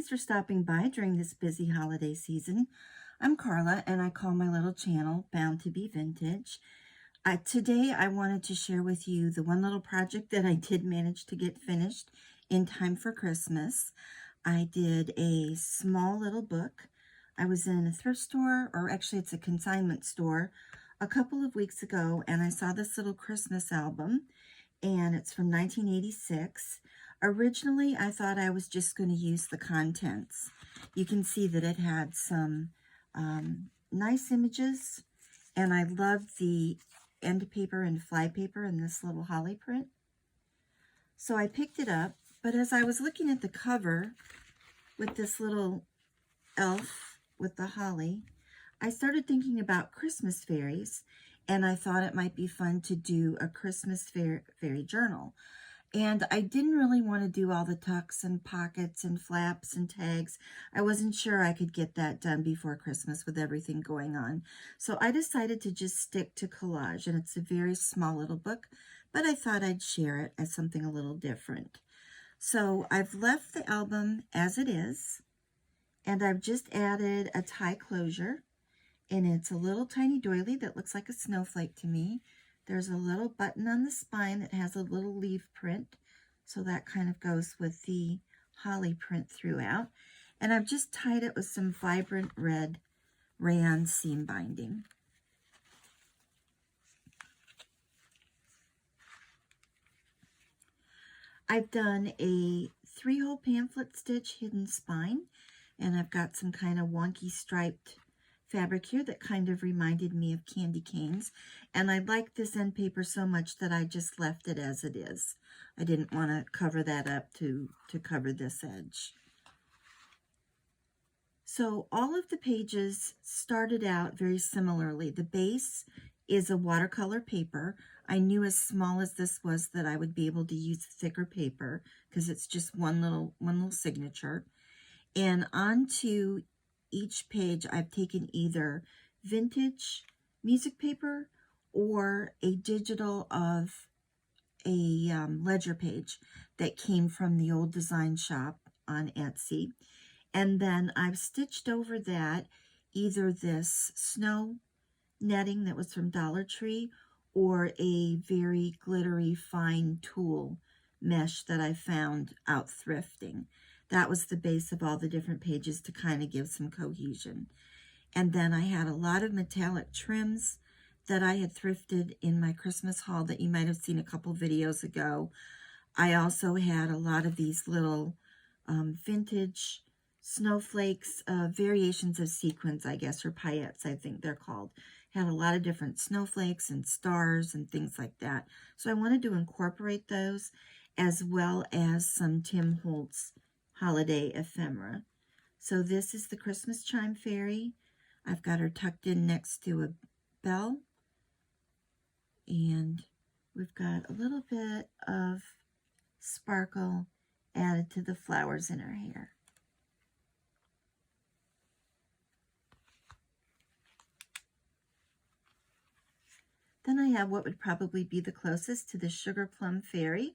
Thanks for stopping by during this busy holiday season. I'm Carla, and I call my little channel Bound to Be Vintage. Today, I wanted to share with you the one little project that I did manage to get finished in time for Christmas. I did a small little book. I was in a thrift store, or actually it's a consignment store, a couple of weeks ago, and I saw this little Christmas album, and it's from 1986. Originally, I thought I was just going to use the contents. You can see that it had some nice images, and I loved the end paper and fly paper in this little holly print. So I picked it up, but as I was looking at the cover with this little elf with the holly, I started thinking about Christmas fairies, and I thought it might be fun to do a Christmas fairy journal. And I didn't really want to do all the tucks and pockets and flaps and tags. I wasn't sure I could get that done before Christmas with everything going on. So I decided to just stick to collage, and it's a very small little book, but I thought I'd share it as something a little different. So I've left the album as it is, and I've just added a tie closure, and it's a little tiny doily that looks like a snowflake to me. There's a little button on the spine that has a little leaf print, so that kind of goes with the holly print throughout. And I've just tied it with some vibrant red rayon seam binding. I've done a 3-hole pamphlet stitch hidden spine, and I've got some kind of wonky striped fabric here that kind of reminded me of candy canes, and I like this end paper so much that I just left it as it is. I didn't want to cover that up to cover this edge. So all of the pages started out very similarly. The base is a watercolor paper. I knew as small as this was that I would be able to use thicker paper because it's just one little signature. And onto each page, I've taken either vintage music paper or a digital of a ledger page that came from the old design shop on Etsy. And then I've stitched over that either this snow netting that was from Dollar Tree or a very glittery fine tulle mesh that I found out thrifting. That was the base of all the different pages to kind of give some cohesion. And then I had a lot of metallic trims that I had thrifted in my Christmas haul that you might have seen a couple videos ago. I also had a lot of these little vintage snowflakes, variations of sequins, I guess, or paillettes, I think they're called. Had a lot of different snowflakes and stars and things like that. So I wanted to incorporate those, as well as some Tim Holtz holiday ephemera. So this is the Christmas chime fairy. I've got her tucked in next to a bell, and we've got a little bit of sparkle added to the flowers in her hair. Then I have what would probably be the closest to the Sugar Plum Fairy.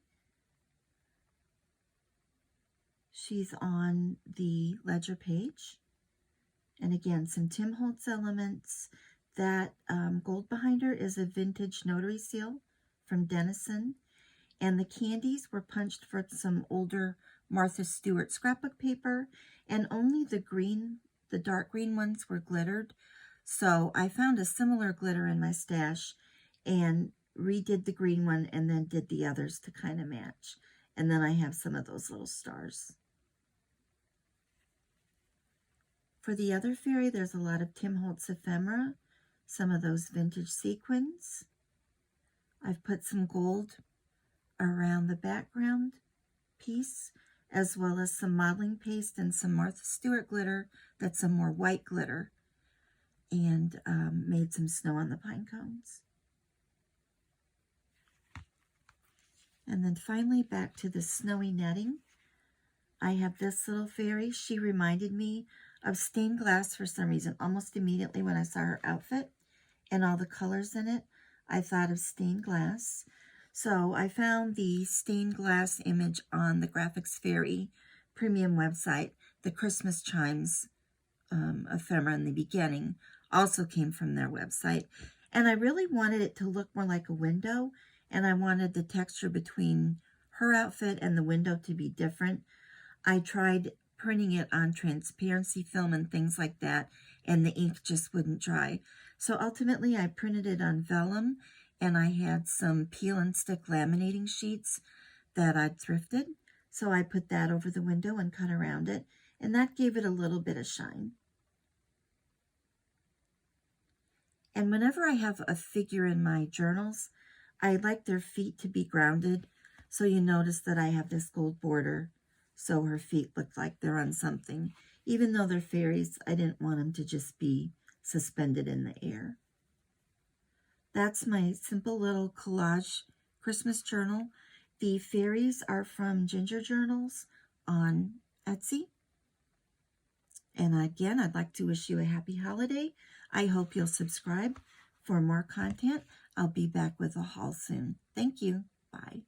She's on the ledger page. And again, some Tim Holtz elements. That gold behind her is a vintage notary seal from Denison. And the candies were punched for some older Martha Stewart scrapbook paper. And only the dark green ones were glittered. So I found a similar glitter in my stash and redid the green one and then did the others to kind of match. And then I have some of those little stars. For the other fairy, there's a lot of Tim Holtz ephemera, some of those vintage sequins. I've put some gold around the background piece, as well as some modeling paste and some Martha Stewart glitter that's a more white glitter, and made some snow on the pine cones. And then finally, back to the snowy netting. I have this little fairy. She reminded me of stained glass for some reason. Almost immediately when I saw her outfit and all the colors in it, I thought of stained glass. So I found the stained glass image on the Graphics Fairy premium website the Christmas chimes ephemera in the beginning also came from their website. And I really wanted it to look more like a window, and I wanted the texture between her outfit and the window to be different. I tried printing it on transparency film and things like that, and the ink just wouldn't dry. So ultimately I printed it on vellum, and I had some peel and stick laminating sheets that I'd thrifted. So I put that over the window and cut around it, and that gave it a little bit of shine. And whenever I have a figure in my journals, I like their feet to be grounded. So you notice that I have this gold border, so her feet look like they're on something. Even though they're fairies, I didn't want them to just be suspended in the air. That's my simple little collage Christmas journal. The fairies are from Ginger Journals on Etsy. And again, I'd like to wish you a happy holiday. I hope you'll subscribe for more content. I'll be back with a haul soon. Thank you. Bye.